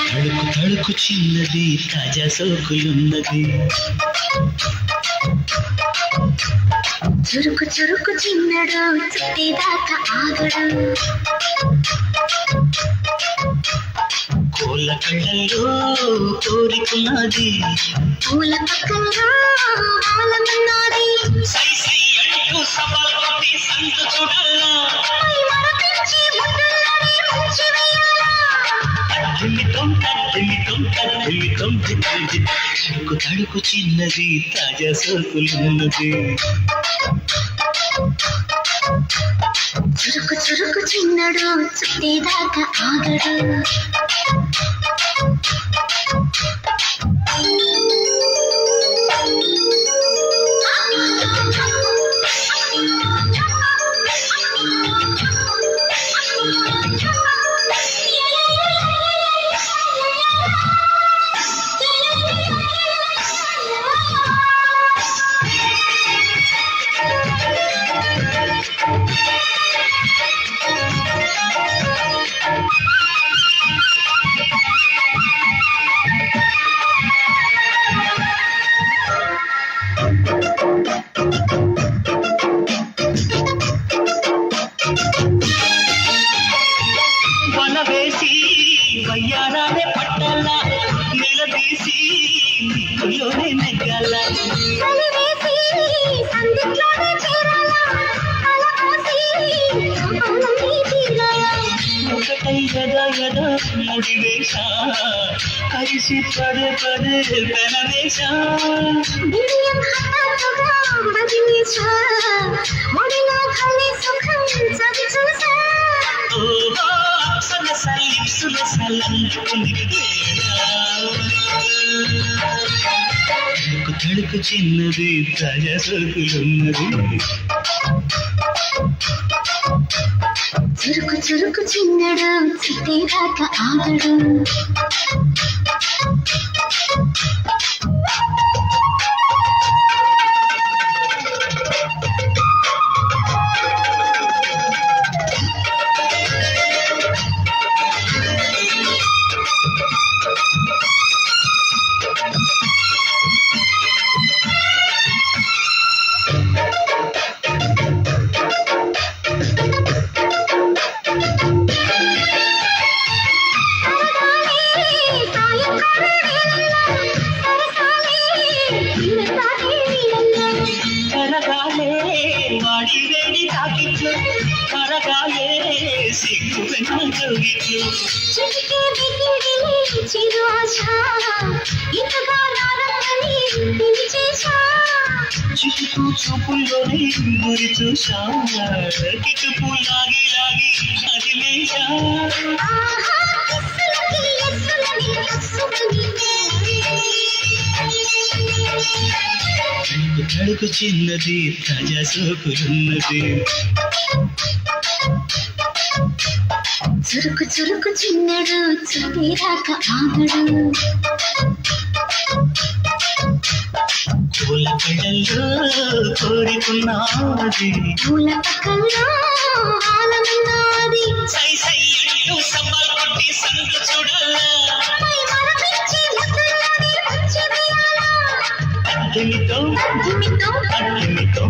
తడుకు తడుకు చిన్నది తాజా సోకులున్నది చురుకు చురుకు చిన్నడు చుట్టేదాకా ఆగడు కోళ్ళ కళ్ళల్లో కోరికున్నది పూల పక్కన ఆలమన్నది సై సై అంటూ సవాల్ కొట్టి సంత చూడాలా పై మరపించి ముద్దులని ముంచి వేయాలా తడుకు తడుకు చిన్నది తాజా సోకులున్నది చురుకు చురుకు చిన్నడు చుట్టేదాకా ఆగడు వనవేసి వయ్యారాలే పట్టాల నిలదీసి నీలోనే నెగ్గాల కలివేసి సందిట్లోనే చేరాలా అలవాసి ఆనంది తీరాలా ఒకటై యదా యదా ముడివేశ కలిసి పదే పదే పెనవేశ బిడియం హఠాత్తుగా బదిలేశా ఒడిలో ఖాళీ సుఖం చవి చూసా ఓహో సలస లిప్సుల సలందుకుని తడుకు తడుకు చిన్నది తాజా సోకులున్నది చురుకు చురుకు చిన్నడు చుట్టేదాకా ఆగడు కరగాలే వాడి వేడి తాకిట్లు కరగాలే సిగ్గు వెన్న జోగిట్లు చిరు ఆశ ఇంతగా నారని పిలిచేశా చిటుకు చూపుల్లోనే గురి చూసా కిటుపు లాగి లాగి అదిలేశా ఆహా కిస్సులకి ఎస్సులని ఎస్సులని తడుకు తడుకు చిన్నది తాజా సోకులున్నది చురుకు చురుకు చిన్నడు చుట్టేదాకా ఆగడు పూల కళ్ళల్లో కోరికున్నది పూల పక్కన ఆలమన్నది సై సై అంటూ సవాల్ కొట్టి సంత చూడాలా పై మరపించి ముద్దులని ముంచి వేయాలా అగ్గిమితో దిమితో అగ్గిమితో